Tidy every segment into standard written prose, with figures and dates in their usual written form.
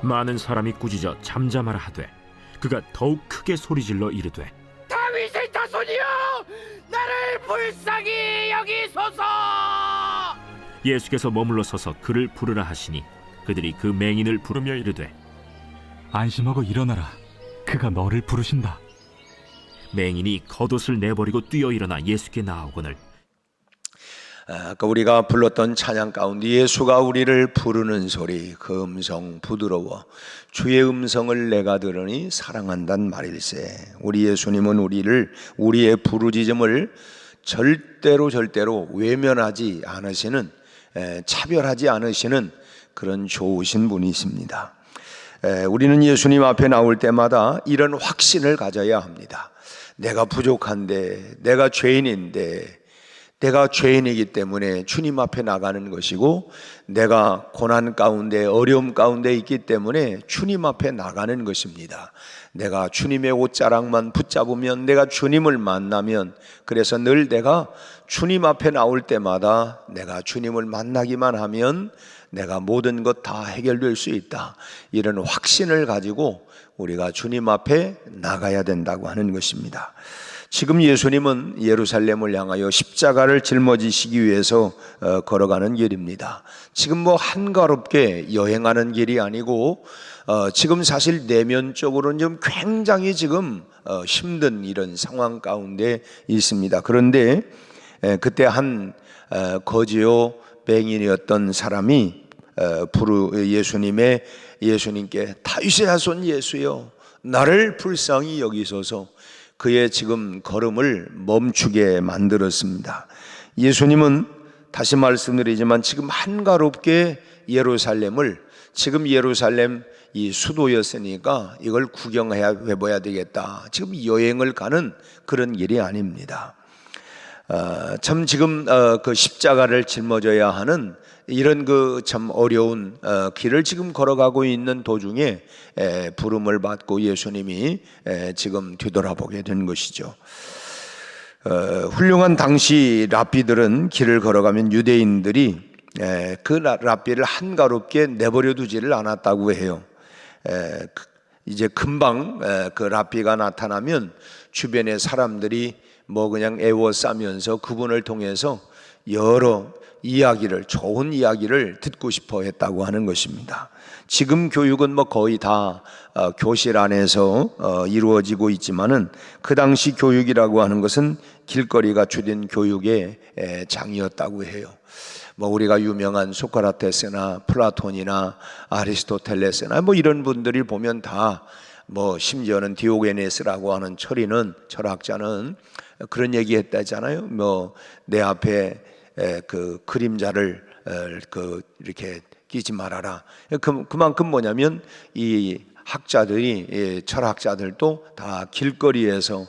많은 사람이 꾸짖어 잠잠하라 하되 그가 더욱 크게 소리질러 이르되 다윗의 자손이여, 나를 불쌍히 여기소서. 예수께서 머물러 서서 그를 부르라 하시니 그들이 그 맹인을 부르며 이르되 안심하고 일어나라, 그가 너를 부르신다. 맹인이 겉옷을 내버리고 뛰어 일어나 예수께 나아오거늘 아까 우리가 불렀던 찬양 가운데 예수가 우리를 부르는 소리, 그 음성 부드러워 주의 음성을 내가 들으니 사랑한단 말일세. 우리 예수님은 우리의 부르짖음을 절대로 외면하지 않으시는, 차별하지 않으시는 그런 좋으신 분이십니다. 우리는 예수님 앞에 나올 때마다 이런 확신을 가져야 합니다. 내가 부족한데, 내가 죄인인데, 내가 죄인이기 때문에 주님 앞에 나가는 것이고, 내가 고난 가운데 어려움 가운데 있기 때문에 주님 앞에 나가는 것입니다. 내가 주님의 옷자락만 붙잡으면, 내가 주님을 만나면, 그래서 늘 내가 주님 앞에 나올 때마다 내가 주님을 만나기만 하면 내가 모든 것 다 해결될 수 있다, 이런 확신을 가지고 우리가 주님 앞에 나가야 된다고 하는 것입니다. 지금 예수님은 예루살렘을 향하여 십자가를 짊어지시기 위해서 걸어가는 길입니다. 지금 뭐 한가롭게 여행하는 길이 아니고 지금 사실 내면적으로는 좀 굉장히 지금 힘든 이런 상황 가운데 있습니다. 그런데 그때 한 거지요 맹인이었던 사람이 예수님께 다윗의 자손 예수여, 나를 불쌍히 여기소서, 그의 지금 걸음을 멈추게 만들었습니다. 예수님은 다시 말씀드리지만 지금 한가롭게 지금 예루살렘 이 수도였으니까 이걸 구경해봐야 되겠다, 지금 여행을 가는 그런 길이 아닙니다. 참 지금 그 십자가를 짊어져야 하는 이런 그 참 어려운 길을 지금 걸어가고 있는 도중에 부름을 받고 예수님이 지금 뒤돌아보게 된 것이죠. 훌륭한 당시 랍비들은 길을 걸어가면 유대인들이 그 랍비를 한가롭게 내버려 두지를 않았다고 해요. 이제 금방 그 랍비가 나타나면 주변의 사람들이 뭐 그냥 애워싸면서 그분을 통해서 여러 좋은 이야기를 듣고 싶어 했다고 하는 것입니다. 지금 교육은 뭐 거의 다 교실 안에서 이루어지고 있지만은 그 당시 교육이라고 하는 것은 길거리가 주된 교육의 장이었다고 해요. 뭐 우리가 유명한 소크라테스나 플라톤이나 아리스토텔레스나 뭐 이런 분들이 보면 다 뭐 심지어는 디오게네스라고 하는 철학자는 그런 얘기했다잖아요. 뭐 내 앞에 그 그림자를 이렇게 끼지 말아라. 그만큼 뭐냐면 이 학자들이, 철학자들도 다 길거리에서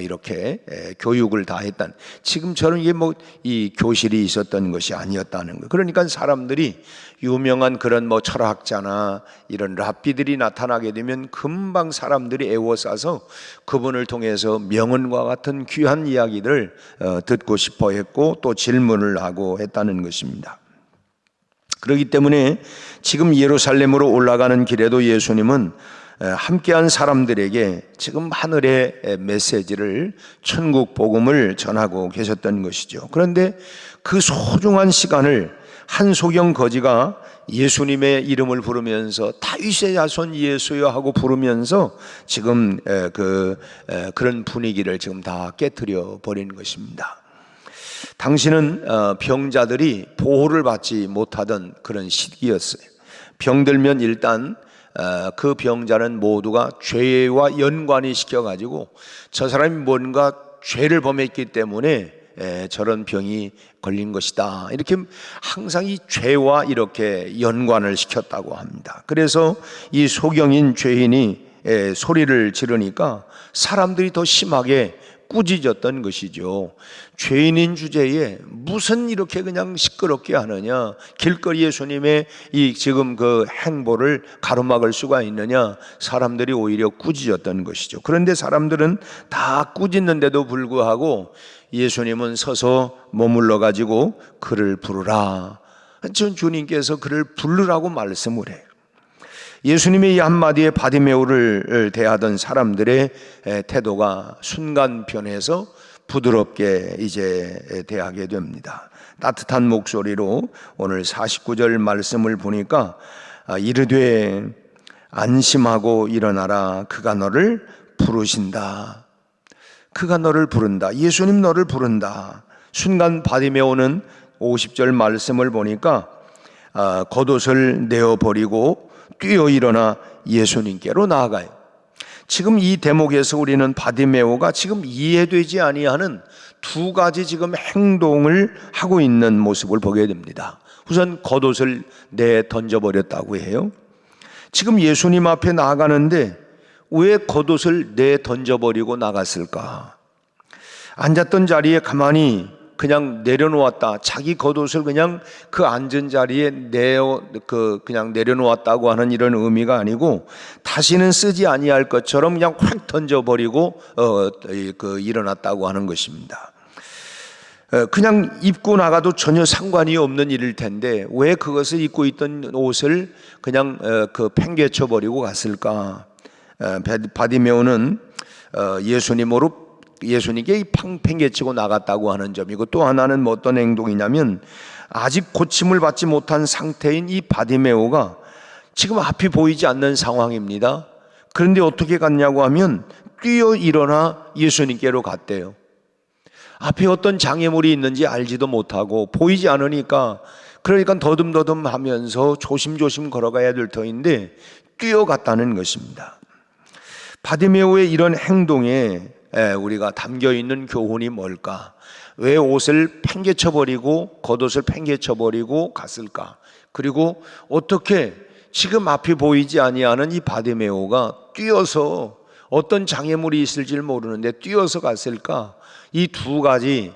이렇게 교육을 다 했다는, 지금처럼 이게 뭐 이 교실이 있었던 것이 아니었다는 거예요. 그러니까 사람들이 유명한 그런 뭐 철학자나 이런 랍비들이 나타나게 되면 금방 사람들이 애워싸서 그분을 통해서 명언과 같은 귀한 이야기를 듣고 싶어 했고 또 질문을 하고 했다는 것입니다. 그렇기 때문에 지금 예루살렘으로 올라가는 길에도 예수님은 함께한 사람들에게 지금 하늘의 메시지를, 천국 복음을 전하고 계셨던 것이죠. 그런데 그 소중한 시간을 한 소경 거지가 예수님의 이름을 부르면서 다윗의 자손 예수여 하고 부르면서 지금 그런 분위기를 지금 다 깨트려 버린 것입니다. 당시는 병자들이 보호를 받지 못하던 그런 시기였어요. 병들면 일단 그 병자는 모두가 죄와 연관이 시켜가지고 저 사람이 뭔가 죄를 범했기 때문에 저런 병이 걸린 것이다, 이렇게 항상 이 죄와 이렇게 연관을 시켰다고 합니다. 그래서 이 소경인 죄인이 소리를 지르니까 사람들이 더 심하게 꾸짖었던 것이죠. 죄인인 주제에 무슨 이렇게 그냥 시끄럽게 하느냐, 길거리 예수님의 이 지금 그 행보를 가로막을 수가 있느냐, 사람들이 오히려 꾸짖었던 것이죠. 그런데 사람들은 다 꾸짖는데도 불구하고 예수님은 서서 머물러 가지고 그를 부르라, 전 주님께서 그를 부르라고 말씀을 해요. 예수님의 이 한마디에 바디메오를 대하던 사람들의 태도가 순간 변해서 부드럽게 이제 대하게 됩니다. 따뜻한 목소리로 오늘 49절 말씀을 보니까 이르되 안심하고 일어나라, 그가 너를 부르신다. 그가 너를 부른다. 예수님 너를 부른다. 순간 바디메오는 50절 말씀을 보니까 겉옷을 내어버리고 뛰어 일어나 예수님께로 나아가요. 지금 이 대목에서 우리는 바디메오가 지금 이해되지 아니하는 두 가지 지금 행동을 하고 있는 모습을 보게 됩니다. 우선 겉옷을 내 던져버렸다고 해요. 지금 예수님 앞에 나아가는데 왜 겉옷을 내 던져버리고 나갔을까? 앉았던 자리에 가만히 그냥 내려놓았다. 자기 겉옷을 그냥 그 앉은 자리에 그냥 내려놓았다고 하는 이런 의미가 아니고 다시는 쓰지 아니할 것처럼 그냥 확 던져버리고 일어났다고 하는 것입니다. 그냥 입고 나가도 전혀 상관이 없는 일일 텐데 왜 그것을 입고 있던 옷을 그냥 팽개쳐 버리고 갔을까? 바디메오는 예수님께 팽개치고 나갔다고 하는 점이고, 또 하나는 어떤 행동이냐면 아직 고침을 받지 못한 상태인 이 바디메오가 지금 앞이 보이지 않는 상황입니다. 그런데 어떻게 갔냐고 하면 뛰어 일어나 예수님께로 갔대요. 앞에 어떤 장애물이 있는지 알지도 못하고 보이지 않으니까, 그러니까 더듬더듬 하면서 조심조심 걸어가야 될 터인데 뛰어갔다는 것입니다. 바디메오의 이런 행동에 우리가 담겨있는 교훈이 뭘까? 왜 옷을 팽개쳐버리고 겉옷을 팽개쳐버리고 갔을까? 그리고 어떻게 지금 앞이 보이지 아니하는 이 바디메오가 뛰어서 어떤 장애물이 있을지 모르는데 뛰어서 갔을까? 이 두 가지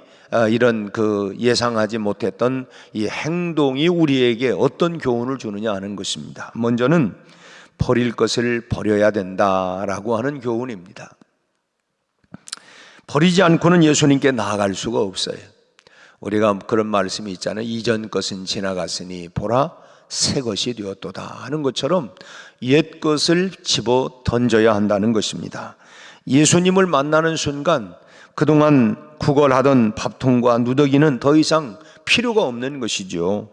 이런 예상하지 못했던 이 행동이 우리에게 어떤 교훈을 주느냐 하는 것입니다. 먼저는 버릴 것을 버려야 된다라고 하는 교훈입니다. 버리지 않고는 예수님께 나아갈 수가 없어요. 우리가 그런 말씀이 있잖아요. 이전 것은 지나갔으니 보라 새 것이 되었도다 하는 것처럼 옛 것을 집어 던져야 한다는 것입니다. 예수님을 만나는 순간 그동안 구걸하던 밥통과 누더기는 더 이상 필요가 없는 것이죠.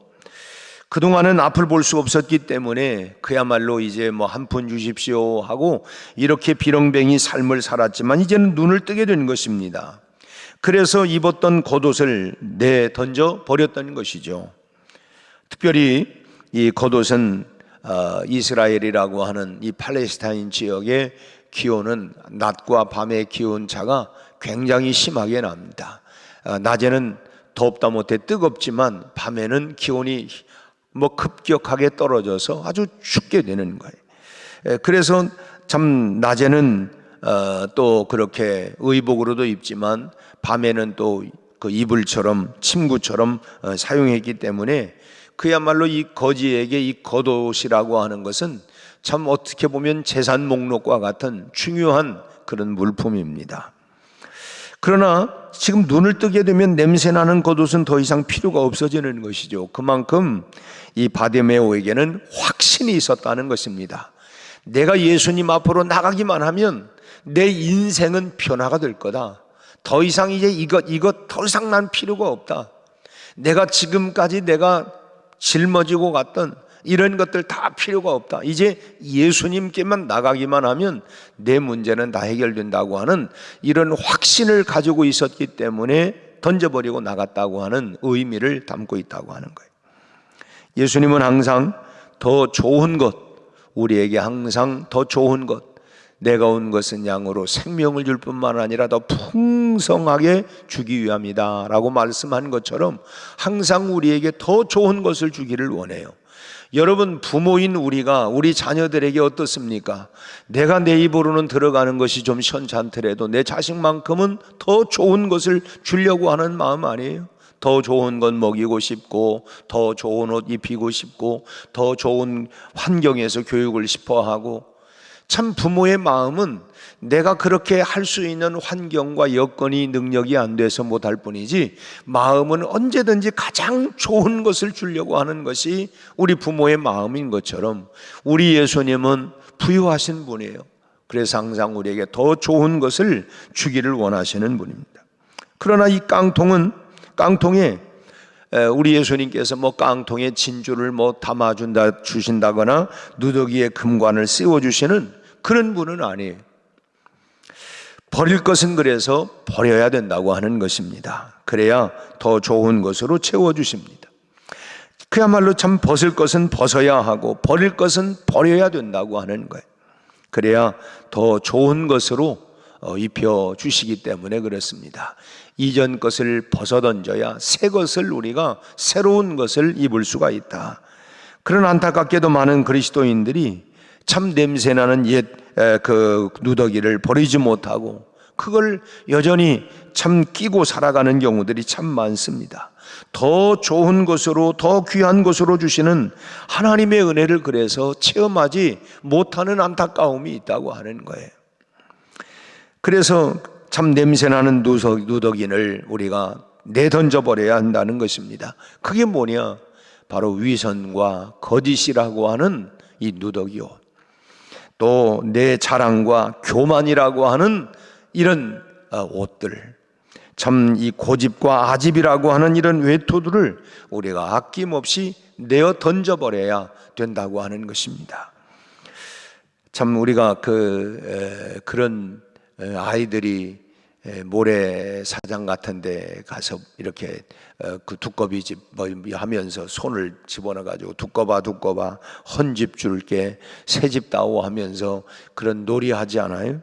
그동안은 앞을 볼 수 없었기 때문에 그야말로 이제 한 푼 주십시오 하고 이렇게 비렁뱅이 삶을 살았지만 이제는 눈을 뜨게 된 것입니다. 그래서 입었던 겉옷을 내 던져 버렸던 것이죠. 특별히 이 겉옷은 이스라엘이라고 하는 이 팔레스타인 지역의 기온은 낮과 밤의 기온차가 굉장히 심하게 납니다. 낮에는 덥다 못해 뜨겁지만 밤에는 기온이 급격하게 떨어져서 아주 춥게 되는 거예요. 그래서 참 낮에는 또 그렇게 의복으로도 입지만 밤에는 또 그 이불처럼 침구처럼 사용했기 때문에 그야말로 이 거지에게 이 겉옷이라고 하는 것은 참 어떻게 보면 재산 목록과 같은 중요한 그런 물품입니다. 그러나 지금 눈을 뜨게 되면 냄새나는 겉옷은 더 이상 필요가 없어지는 것이죠. 그만큼 이 바디메오에게는 확신이 있었다는 것입니다. 내가 예수님 앞으로 나가기만 하면 내 인생은 변화가 될 거다. 더 이상 이제 이것 더 이상 난 필요가 없다. 내가 지금까지 내가 짊어지고 갔던 이런 것들 다 필요가 없다. 이제 예수님께만 나가기만 하면 내 문제는 다 해결된다고 하는 이런 확신을 가지고 있었기 때문에 던져버리고 나갔다고 하는 의미를 담고 있다고 하는 거예요. 예수님은 항상 더 좋은 것, 우리에게 항상 더 좋은 것, 내가 온 것은 양으로 생명을 줄 뿐만 아니라 더 풍성하게 주기 위함이다 라고 말씀한 것처럼 항상 우리에게 더 좋은 것을 주기를 원해요. 여러분, 부모인 우리가 우리 자녀들에게 어떻습니까? 내가 내 입으로는 들어가는 것이 좀 시원찮더라도 내 자식만큼은 더 좋은 것을 주려고 하는 마음 아니에요? 더 좋은 것 먹이고 싶고, 더 좋은 옷 입히고 싶고, 더 좋은 환경에서 교육을 싶어하고, 참 부모의 마음은 내가 그렇게 할 수 있는 환경과 여건이 능력이 안 돼서 못할 뿐이지 마음은 언제든지 가장 좋은 것을 주려고 하는 것이 우리 부모의 마음인 것처럼 우리 예수님은 부유하신 분이에요. 그래서 항상 우리에게 더 좋은 것을 주기를 원하시는 분입니다. 그러나 이 깡통에 우리 예수님께서 뭐 깡통에 진주를 뭐 담아준다 주신다거나 누더기에 금관을 씌워주시는 그런 분은 아니에요. 버릴 것은 그래서 버려야 된다고 하는 것입니다. 그래야 더 좋은 것으로 채워주십니다. 그야말로 참 벗을 것은 벗어야 하고 버릴 것은 버려야 된다고 하는 거예요. 그래야 더 좋은 것으로 입혀주시기 때문에 그렇습니다. 이전 것을 벗어던져야 새 것을 우리가 새로운 것을 입을 수가 있다. 그런 안타깝게도 많은 그리스도인들이 참 냄새나는 옛 그 누더기를 버리지 못하고 그걸 여전히 참 끼고 살아가는 경우들이 참 많습니다. 더 좋은 것으로 더 귀한 것으로 주시는 하나님의 은혜를 그래서 체험하지 못하는 안타까움이 있다고 하는 거예요. 그래서 참 냄새나는 누더기를 우리가 내던져 버려야 한다는 것입니다. 그게 뭐냐? 바로 위선과 거짓이라고 하는 이 누더기요. 또 내 자랑과 교만이라고 하는 이런 옷들, 참 이 고집과 아집이라고 하는 이런 외투들을 우리가 아낌없이 내어 던져버려야 된다고 하는 것입니다. 참 우리가 그런 아이들이 모래사장 같은 데 가서 이렇게 그 두꺼비집 뭐 하면서 손을 집어넣어 가지고 두꺼봐 헌집 줄게 새집 다오 하면서 그런 놀이 하지 않아요?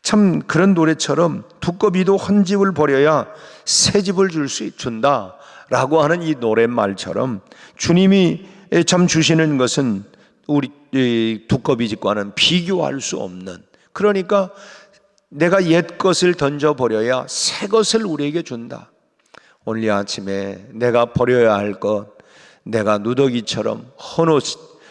참 그런 노래처럼 두꺼비도 헌집을 버려야 새집을 준다라고 하는 이 노랫말처럼 주님이 참 주시는 것은 우리 두꺼비집과는 비교할 수 없는, 그러니까 내가 옛 것을 던져버려야 새 것을 우리에게 준다. 오늘 이 아침에 내가 버려야 할 것, 내가 누더기처럼 헌옷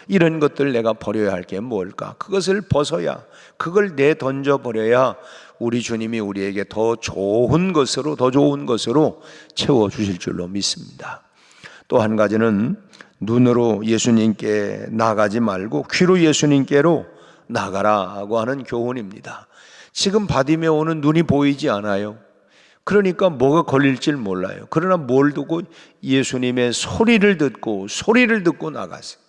이런 것들 내가 버려야 할 게 뭘까? 그것을 벗어야, 그걸 내던져버려야 우리 주님이 우리에게 더 좋은 것으로 채워주실 줄로 믿습니다. 또 한 가지는 눈으로 예수님께 나가지 말고 귀로 예수님께로 나가라고 하는 교훈입니다. 지금 바디메오는 눈이 보이지 않아요. 그러니까 뭐가 걸릴지 몰라요. 그러나 뭘 두고 예수님의 소리를 듣고 나갔어요.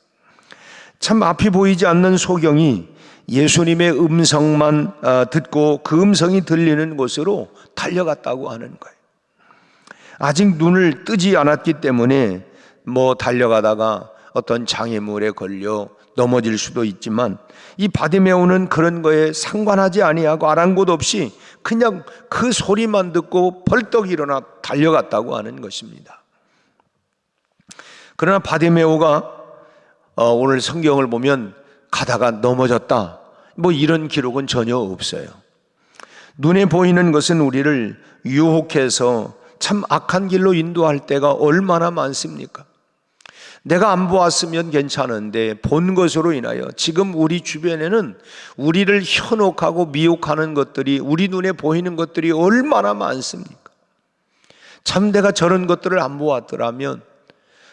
참 앞이 보이지 않는 소경이 예수님의 음성만 듣고 그 음성이 들리는 곳으로 달려갔다고 하는 거예요. 아직 눈을 뜨지 않았기 때문에 뭐 달려가다가 어떤 장애물에 걸려 넘어질 수도 있지만 이 바디메오는 그런 거에 상관하지 아니하고 아랑곳 없이 그냥 그 소리만 듣고 벌떡 일어나 달려갔다고 하는 것입니다. 그러나 바디메오가 오늘 성경을 보면 가다가 넘어졌다 뭐 이런 기록은 전혀 없어요. 눈에 보이는 것은 우리를 유혹해서 참 악한 길로 인도할 때가 얼마나 많습니까? 내가 안 보았으면 괜찮은데 본 것으로 인하여 지금 우리 주변에는 우리를 현혹하고 미혹하는 것들이, 우리 눈에 보이는 것들이 얼마나 많습니까? 참 내가 저런 것들을 안 보았더라면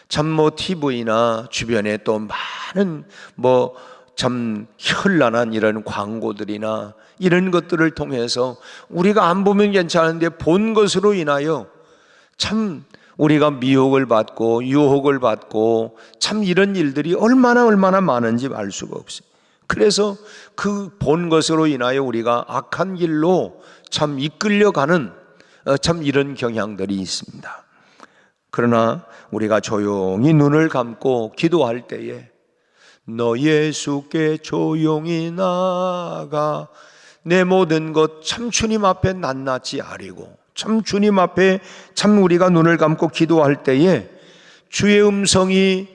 참 뭐 TV나 주변에 또 많은 뭐 참 현란한 이런 광고들이나 이런 것들을 통해서 우리가 안 보면 괜찮은데 본 것으로 인하여 참 우리가 미혹을 받고 유혹을 받고 참 이런 일들이 얼마나 많은지 알 수가 없어요. 그래서 그 본 것으로 인하여 우리가 악한 길로 참 이끌려가는 참 이런 경향들이 있습니다. 그러나 우리가 조용히 눈을 감고 기도할 때에 너 예수께 조용히 나가 내 모든 것 참 주님 앞에 낱낱이 아리고 참 주님 앞에 참 우리가 눈을 감고 기도할 때에 주의 음성이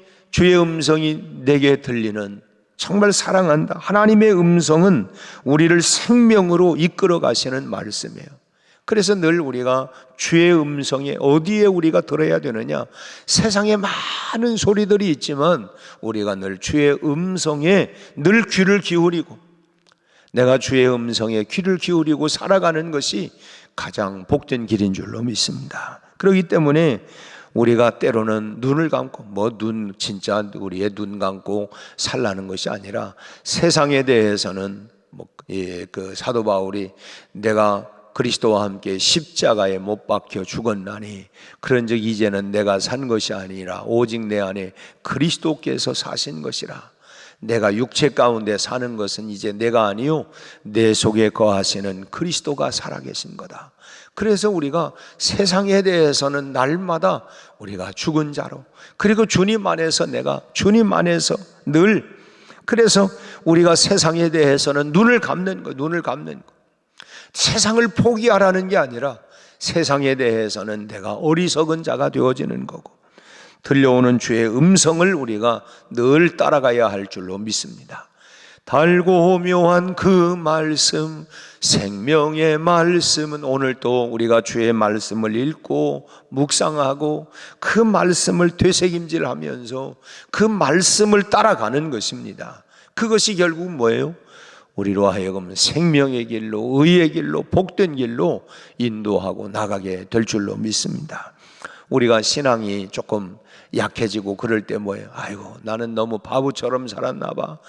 내게 들리는, 정말 사랑한다. 하나님의 음성은 우리를 생명으로 이끌어 가시는 말씀이에요. 그래서 늘 우리가 주의 음성에 어디에 우리가 들어야 되느냐? 세상에 많은 소리들이 있지만 우리가 늘 주의 음성에 늘 귀를 기울이고 내가 주의 음성에 귀를 기울이고 살아가는 것이 가장 복된 길인 줄로 믿습니다. 그렇기 때문에 우리가 때로는 눈을 감고 진짜 우리의 눈 감고 살라는 것이 아니라 세상에 대해서는 그 사도 바울이 내가 그리스도와 함께 십자가에 못 박혀 죽었나니 그런즉 이제는 내가 산 것이 아니라 오직 내 안에 그리스도께서 사신 것이라. 내가 육체 가운데 사는 것은 이제 내가 아니요 내 속에 거하시는 그리스도가 살아계신 거다. 그래서 우리가 세상에 대해서는 날마다 우리가 죽은 자로, 그리고 주님 안에서 주님 안에서 늘, 그래서 우리가 세상에 대해서는 눈을 감는 거. 세상을 포기하라는 게 아니라 세상에 대해서는 내가 어리석은 자가 되어지는 거고, 들려오는 주의 음성을 우리가 늘 따라가야 할 줄로 믿습니다. 달고 묘한 그 말씀, 생명의 말씀은 오늘 또 우리가 주의 말씀을 읽고 묵상하고 그 말씀을 되새김질하면서 그 말씀을 따라가는 것입니다. 그것이 결국 뭐예요? 우리로 하여금 생명의 길로, 의의 길로, 복된 길로 인도하고 나가게 될 줄로 믿습니다. 우리가 신앙이 조금 약해지고 그럴 때 뭐예요? 아이고, 나는 너무 바보처럼 살았나 봐.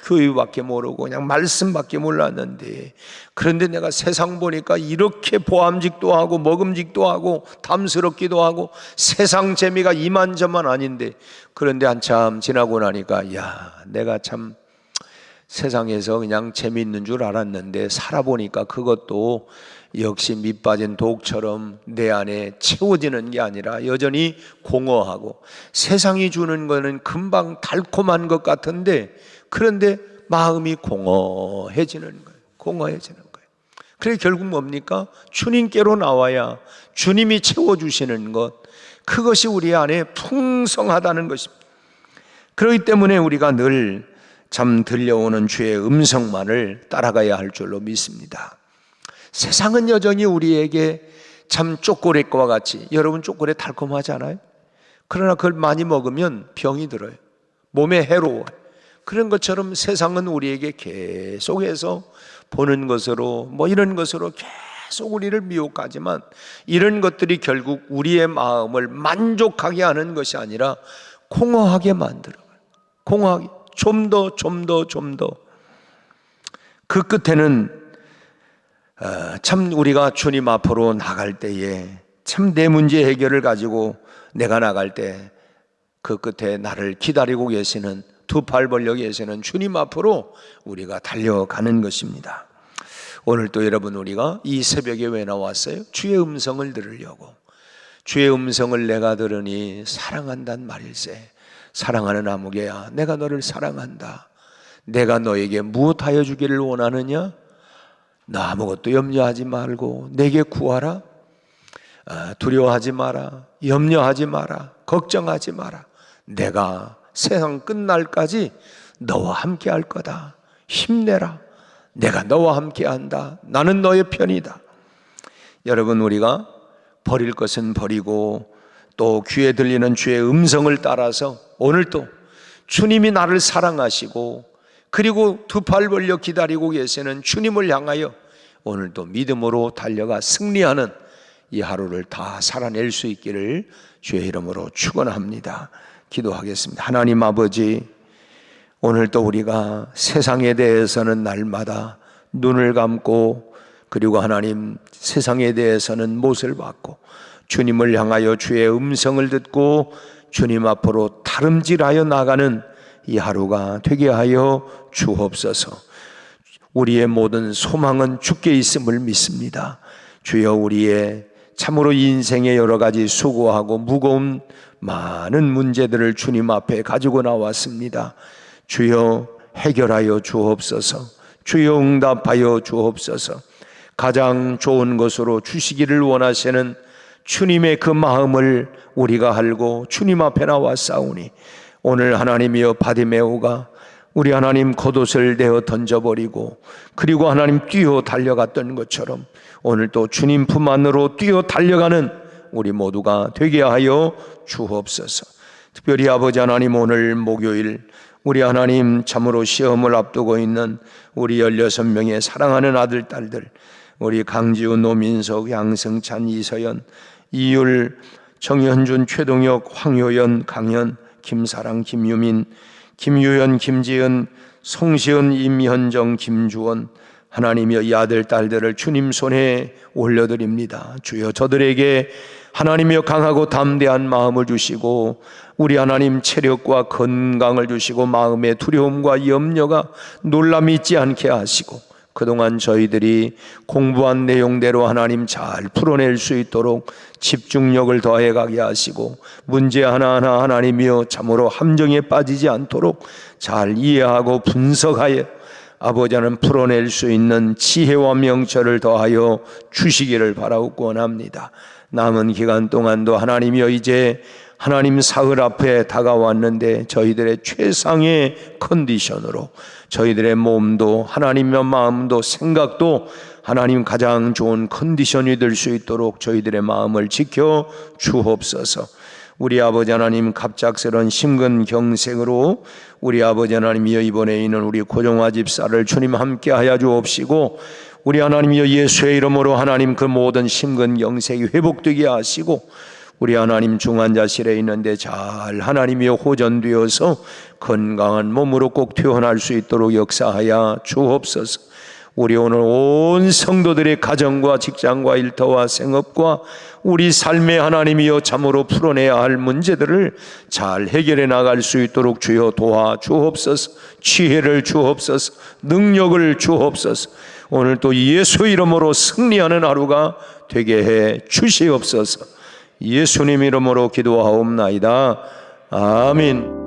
교회밖에 모르고 그냥 말씀밖에 몰랐는데, 그런데 내가 세상 보니까 이렇게 보암직도 하고 먹음직도 하고 탐스럽기도 하고 세상 재미가 이만저만 아닌데, 그런데 한참 지나고 나니까 야, 내가 참 세상에서 그냥 재미있는 줄 알았는데 살아보니까 그것도 역시 밑빠진 독처럼 내 안에 채워지는 게 아니라 여전히 공허하고, 세상이 주는 거는 금방 달콤한 것 같은데 그런데 마음이 공허해지는 거예요. 그래서 결국 뭡니까? 주님께로 나와야 주님이 채워주시는 것, 그것이 우리 안에 풍성하다는 것입니다. 그렇기 때문에 우리가 늘 참 들려오는 주의 음성만을 따라가야 할 줄로 믿습니다. 세상은 여전히 우리에게 참 초콜릿과 같이, 여러분 초콜릿 달콤하지 않아요? 그러나 그걸 많이 먹으면 병이 들어요. 몸에 해로워요. 그런 것처럼 세상은 우리에게 계속해서 보는 것으로 이런 것으로 계속 우리를 미혹하지만, 이런 것들이 결국 우리의 마음을 만족하게 하는 것이 아니라 공허하게 만들어요. 공허하게, 좀 더. 그 끝에는 참 우리가 주님 앞으로 나갈 때에 참 내 문제 해결을 가지고 내가 나갈 때 그 끝에 나를 기다리고 계시는, 두 팔 벌려 계시는 주님 앞으로 우리가 달려가는 것입니다. 오늘 또 여러분, 우리가 이 새벽에 왜 나왔어요? 주의 음성을 들으려고. 주의 음성을 내가 들으니 사랑한단 말일세. 사랑하는 아무개야, 내가 너를 사랑한다. 내가 너에게 무엇하여 주기를 원하느냐? 너 아무것도 염려하지 말고 내게 구하라. 두려워하지 마라. 염려하지 마라. 걱정하지 마라. 내가 세상 끝날까지 너와 함께 할 거다. 힘내라. 내가 너와 함께 한다. 나는 너의 편이다. 여러분, 우리가 버릴 것은 버리고 또 귀에 들리는 주의 음성을 따라서 오늘 또 주님이 나를 사랑하시고, 그리고 두 팔 벌려 기다리고 계시는 주님을 향하여 오늘도 믿음으로 달려가 승리하는 이 하루를 다 살아낼 수 있기를 주의 이름으로 축원합니다. 기도하겠습니다. 하나님 아버지, 오늘도 우리가 세상에 대해서는 날마다 눈을 감고, 그리고 하나님 세상에 대해서는 못을 받고 주님을 향하여 주의 음성을 듣고 주님 앞으로 다름질하여 나가는 이 하루가 되게 하여 주옵소서. 우리의 모든 소망은 주께 있음을 믿습니다. 주여, 우리의 참으로 인생의 여러 가지 수고하고 무거운 많은 문제들을 주님 앞에 가지고 나왔습니다. 주여, 해결하여 주옵소서. 주여, 응답하여 주옵소서. 가장 좋은 것으로 주시기를 원하시는 주님의 그 마음을 우리가 알고 주님 앞에 나와 싸우니, 오늘 하나님이여 바디메오가 우리 하나님 겉옷을 내어 던져버리고 그리고 하나님 뛰어 달려갔던 것처럼 오늘 또 주님 품 안으로 뛰어 달려가는 우리 모두가 되게 하여 주옵소서. 특별히 아버지 하나님, 오늘 목요일 우리 하나님, 참으로 시험을 앞두고 있는 우리 16명의 사랑하는 아들, 딸들, 우리 강지훈, 노민석, 양승찬, 이서연, 이율, 정현준, 최동혁, 황효연, 강현, 김사랑, 김유민, 김유연, 김지은, 송시은, 임현정, 김주원, 하나님이여 이 아들, 딸들을 주님 손에 올려드립니다. 주여 저들에게 하나님이여 강하고 담대한 마음을 주시고 우리 하나님 체력과 건강을 주시고 마음의 두려움과 염려가 놀람이 있지 않게 하시고 그동안 저희들이 공부한 내용대로 하나님 잘 풀어낼 수 있도록 집중력을 더해 가게 하시고 문제 하나하나 하나님이여 참으로 함정에 빠지지 않도록 잘 이해하고 분석하여 아버지 하나님 풀어낼 수 있는 지혜와 명철을 더하여 주시기를 바라옵고 원합니다. 남은 기간 동안도 하나님이여 이제 하나님 사흘 앞에 다가왔는데 저희들의 최상의 컨디션으로 저희들의 몸도 하나님의 마음도 생각도 하나님 가장 좋은 컨디션이 될 수 있도록 저희들의 마음을 지켜 주옵소서. 우리 아버지 하나님, 갑작스런 심근경색으로 우리 아버지 하나님이여 이번에 있는 우리 고종화 집사를 주님 함께 하여 주옵시고 우리 하나님이여 예수의 이름으로 하나님 그 모든 심근경색이 회복되게 하시고 우리 하나님 중환자실에 있는데 잘 하나님이여 호전되어서 건강한 몸으로 꼭 퇴원할 수 있도록 역사하여 주옵소서. 우리 오늘 온 성도들의 가정과 직장과 일터와 생업과 우리 삶의 하나님이여 참으로 풀어내야 할 문제들을 잘 해결해 나갈 수 있도록 주여 도와주옵소서. 지혜를 주옵소서. 능력을 주옵소서. 오늘 또 예수 이름으로 승리하는 하루가 되게 해 주시옵소서. 예수님 이름으로 기도하옵나이다. 아멘.